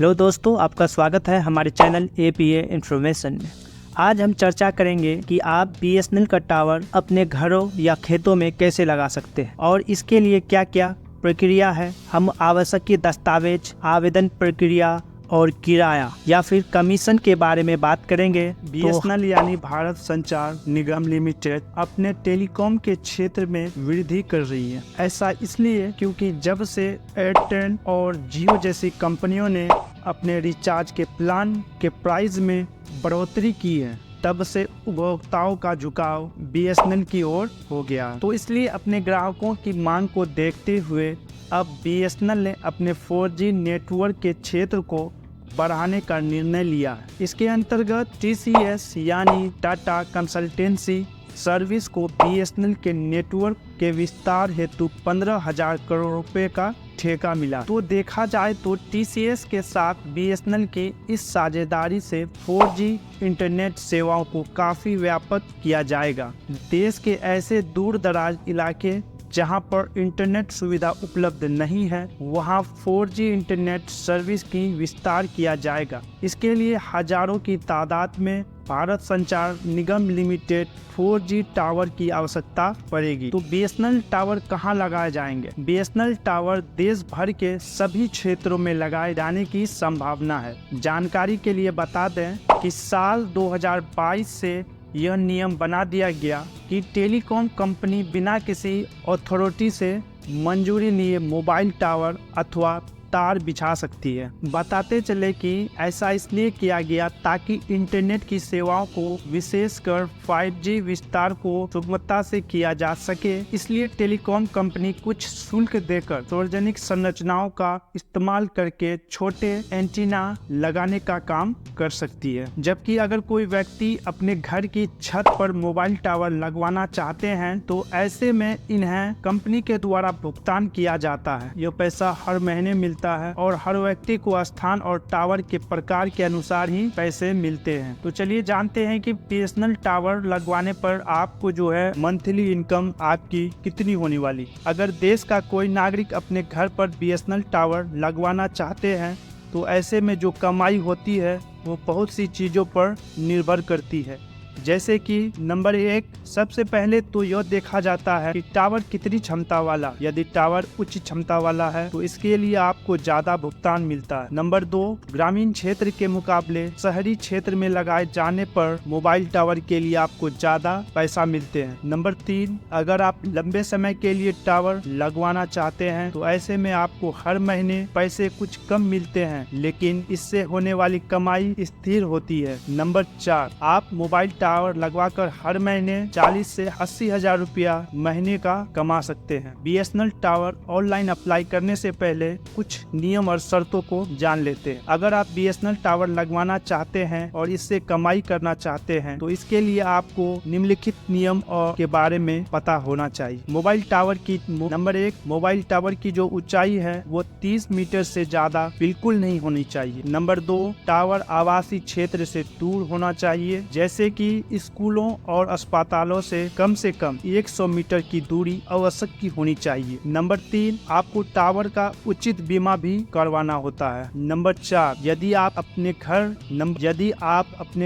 Hello दोस्तों, आपका स्वागत है हमारे चैनल APA इन्फॉर्मेशन में। आज हम चर्चा करेंगे कि आप BSNL का टावर अपने घरों या खेतों में कैसे लगा सकते हैं और इसके लिए क्या क्या प्रक्रिया है। हम आवश्यक दस्तावेज, आवेदन प्रक्रिया और किराया या फिर कमीशन के बारे में बात करेंगे। BSNL यानी भारत संचार निगम लिमिटेड अपने टेलीकॉम के क्षेत्र में वृद्धि कर रही है। ऐसा इसलिए क्योंकि जब से एयरटेल और जियो जैसी कंपनियों ने अपने रिचार्ज के प्लान के प्राइस में बढ़ोतरी की है, तब से उपभोक्ताओं का झुकाव BSNL की ओर हो गया। तो इसलिए अपने ग्राहकों की मांग को देखते हुए अब BSNL ने अपने 4G नेटवर्क के क्षेत्र को बढ़ाने का निर्णय लिया है। इसके अंतर्गत TCS यानी टाटा कंसल्टेंसी सर्विस को BSNL के नेटवर्क के विस्तार हेतु 15,000 करोड़ रुपए का ठेका मिला। तो देखा जाए तो TCS के साथ BSNL की इस साझेदारी से 4G इंटरनेट सेवाओं को काफी व्यापक किया जाएगा। देश के ऐसे दूर दराज इलाके जहां पर इंटरनेट सुविधा उपलब्ध नहीं है, वहां 4G इंटरनेट सर्विस की विस्तार किया जाएगा। इसके लिए हजारों की तादाद में भारत संचार निगम लिमिटेड 4G टावर की आवश्यकता पड़ेगी। तो BSNL टावर कहां लगाए जाएंगे? BSNL टावर देश भर के सभी क्षेत्रों में लगाए जाने की संभावना है। जानकारी के लिए बता दें कि साल 2022 से यह नियम बना दिया गया कि टेलीकॉम कंपनी बिना किसी अथॉरिटी से मंजूरी लिए मोबाइल टावर अथवा तार बिछा सकती है। बताते चले कि ऐसा इसलिए किया गया ताकि इंटरनेट की सेवाओं को, विशेषकर 5G विस्तार को सुगमता से किया जा सके। इसलिए टेलीकॉम कंपनी कुछ शुल्क देकर सार्वजनिक संरचनाओं का इस्तेमाल करके छोटे एंटीना लगाने का काम कर सकती है। जबकि अगर कोई व्यक्ति अपने घर की छत पर मोबाइल टावर लगवाना चाहते हैं तो ऐसे में इन्हें कंपनी के द्वारा भुगतान किया जाता है। यह पैसा हर महीने मिलता है और हर व्यक्ति को स्थान और टावर के प्रकार के अनुसार ही पैसे मिलते हैं। तो चलिए जानते हैं कि BSNL टावर लगवाने पर आपको जो है मंथली इनकम आपकी कितनी होने वाली। अगर देश का कोई नागरिक अपने घर पर BSNL टावर लगवाना चाहते हैं तो ऐसे में जो कमाई होती है वो बहुत सी चीजों पर निर्भर करती है। जैसे कि नंबर 1, सबसे पहले तो यह देखा जाता है कि टावर कितनी क्षमता वाला। यदि टावर उच्च क्षमता वाला है तो इसके लिए आपको ज्यादा भुगतान मिलता है। नंबर 2, ग्रामीण क्षेत्र के मुकाबले शहरी क्षेत्र में लगाए जाने पर मोबाइल टावर के लिए आपको ज्यादा पैसा मिलते हैं। नंबर 3, अगर आप लंबे समय के लिए टावर लगवाना चाहते हैं तो ऐसे में आपको हर महीने पैसे कुछ कम मिलते हैं, लेकिन इससे होने वाली कमाई स्थिर होती है। नंबर 4, आप मोबाइल टावर लगवाकर हर महीने 40 से 80 हजार रुपया महीने का कमा सकते हैं। BSNL टावर ऑनलाइन अप्लाई करने से पहले कुछ नियम और शर्तों को जान लेते हैं। अगर आप BSNL टावर लगवाना चाहते हैं और इससे कमाई करना चाहते हैं तो इसके लिए आपको निम्नलिखित नियम और के बारे में पता होना चाहिए। मोबाइल टावर की नंबर 1, मोबाइल टावर की जो ऊंचाई है वो 30 मीटर से ज्यादा बिल्कुल नहीं होनी चाहिए। नंबर 2, टावर आवासीय क्षेत्र से दूर होना चाहिए, जैसे कि स्कूलों और अस्पतालों से कम 100 मीटर की दूरी आवश्यक की होनी चाहिए। नंबर 3, आपको टावर का उचित बीमा भी करवाना होता है। नंबर 4, यदि आप अपने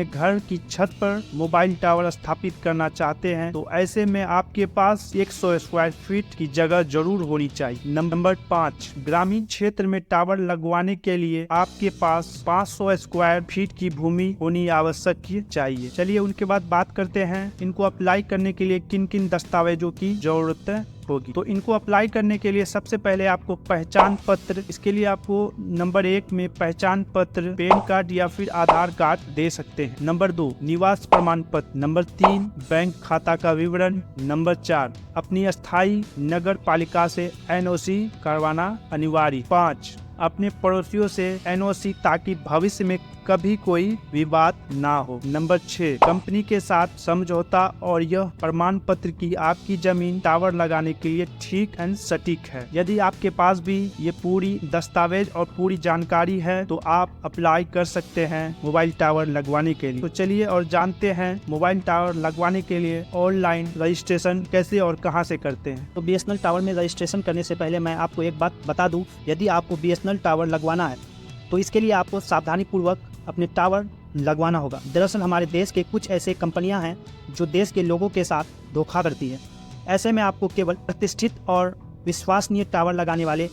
घर की छत पर मोबाइल टावर स्थापित करना चाहते हैं तो ऐसे में आपके पास 100 स्क्वायर फीट की जगह जरूर होनी चाहिए। नंबर 5, ग्रामीण क्षेत्र में टावर लगवाने के लिए आपके पास 500 स्क्वायर फीट की भूमि होनी आवश्यक चाहिए। चलिए उनके बाद बात करते हैं इनको अप्लाई करने के लिए किन किन दस्तावेजों की जरूरत होगी। तो इनको अप्लाई करने के लिए सबसे पहले आपको पहचान पत्र, इसके लिए आपको नंबर 1 में पहचान पत्र, पैन कार्ड या फिर आधार कार्ड दे सकते हैं। नंबर 2, निवास प्रमाण पत्र। नंबर 3, बैंक खाता का विवरण। नंबर 4, अपनी स्थायी नगर पालिका से NOC करवाना अनिवार्य। 5, अपने पड़ोसियों से NOC ताकि भविष्य में कभी कोई विवाद ना हो। नंबर 6, कंपनी के साथ समझौता और यह प्रमाण पत्र की आपकी जमीन टावर लगाने के लिए ठीक एंड सटीक है। यदि आपके पास भी ये पूरी दस्तावेज और पूरी जानकारी है तो आप अप्लाई कर सकते हैं मोबाइल टावर लगवाने के लिए। तो चलिए और जानते हैं मोबाइल टावर लगवाने के लिए ऑनलाइन रजिस्ट्रेशन कैसे और कहां से करते हैं। तो BSNL टावर में रजिस्ट्रेशन करने से पहले मैं आपको एक बात बता दूं, यदि आपको BSNL टावर लगवाना है तो इसके लिए आपको सावधानीपूर्वक अपने टावर लगवाना होगा। दरअसल हमारे देश के कुछ ऐसे कंपनियां हैं जो देश के लोगों के साथ धोखा करती है। ऐसे में आपको केवल प्रतिष्ठित और विश्वसनीय टावर लगाने वाले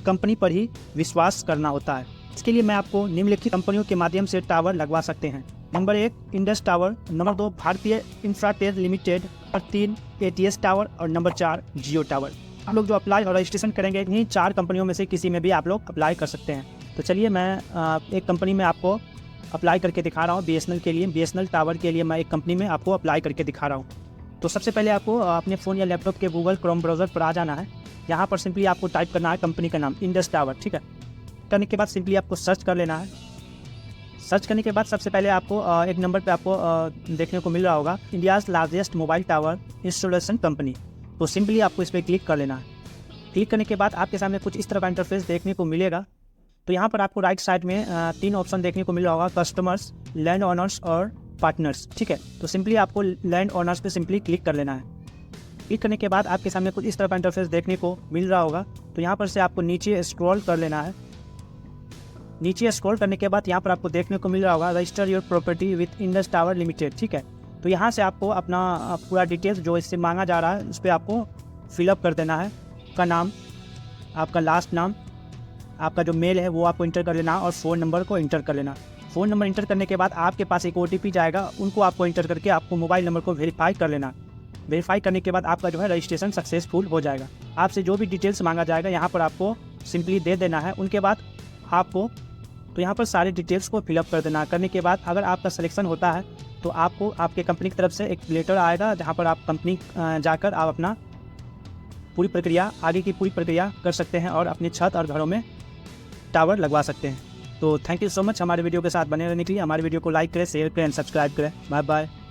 कंपनी पर ही विश्वास करना होता है। इसके लिए मैं आपको निम्नलिखित कंपनियों के माध्यम से टावर लगवा सकते हैं। नंबर 1 इंडस टावर, नंबर 2 भारतीय इंफ्राटेल लिमिटेड, और 3 ATS टावर, और नंबर 4 जियो टावर। आप लोग जो अप्लाई और रजिस्ट्रेशन करेंगे इन्हीं 4 कंपनियों में से किसी में भी आप लोग अप्लाई कर सकते हैं। तो चलिए मैं एक कंपनी में आपको अप्लाई करके दिखा रहा हूँ। BSNL के लिए, BSNL टावर के लिए मैं एक कंपनी में आपको अप्लाई करके दिखा रहा हूँ। तो सबसे पहले आपको अपने फ़ोन या लैपटॉप के गूगल क्रोम ब्राउज़र पर आ जाना है। यहाँ पर सिंपली आपको टाइप करना है कंपनी का नाम, इंडस टावर, ठीक है। करने के बाद सिंपली आपको सर्च कर लेना है। सर्च करने के बाद सबसे पहले आपको एक नंबर पे आपको देखने को मिल रहा होगा India's largest mobile tower installation company. तो सिंपली आपको इस पर क्लिक कर लेना है। क्लिक करने के बाद आपके सामने कुछ इस तरह का इंटरफेस देखने को मिलेगा। तो यहाँ पर आपको राइट साइड में 3 ऑप्शन देखने को मिल रहा होगा, कस्टमर्स, लैंड ओनर्स और पार्टनर्स, ठीक है। तो सिंपली आपको लैंड ओनर्स पे सिंपली क्लिक कर लेना है। क्लिक करने के बाद आपके सामने कुछ इस तरह का इंटरफेस देखने को मिल रहा होगा। तो यहाँ पर से आपको नीचे स्क्रॉल कर लेना है। नीचे स्क्रॉल करने के बाद यहाँ पर आपको देखने को मिल रहा होगा register your property with Indus tower limited, ठीक है। तो यहाँ से आपको अपना पूरा डिटेल्स जो इससे मांगा जा रहा है उस पर आपको फिलअप कर देना है। आपका नाम, आपका लास्ट नाम, आपका जो मेल है वो आपको इंटर कर लेना और फ़ोन नंबर को इंटर कर लेना। फ़ोन नंबर इंटर करने के बाद आपके पास एक OTP जाएगा, उनको आपको इंटर करके आपको मोबाइल नंबर को वेरीफाई कर लेना। वेरीफाई करने के बाद आपका जो है रजिस्ट्रेशन सक्सेसफुल हो जाएगा। आपसे जो भी डिटेल्स मांगा जाएगा यहाँ पर आपको सिंपली दे देना है। उनके बाद आपको तो यहाँ पर सारे डिटेल्स को फिलअप कर देना। करने के बाद अगर आपका सिलेक्शन होता है तो आपको आपके कंपनी की तरफ से एक लेटर आएगा जहाँ पर आप कंपनी जाकर आप अपना पूरी प्रक्रिया, आगे की पूरी प्रक्रिया कर सकते हैं और अपनी छत और घरों में टावर लगवा सकते हैं। तो थैंक यू सो मच हमारे वीडियो के साथ बने रहने के लिए। हमारे वीडियो को लाइक करें, शेयर करें, सब्सक्राइब करें। Bye bye.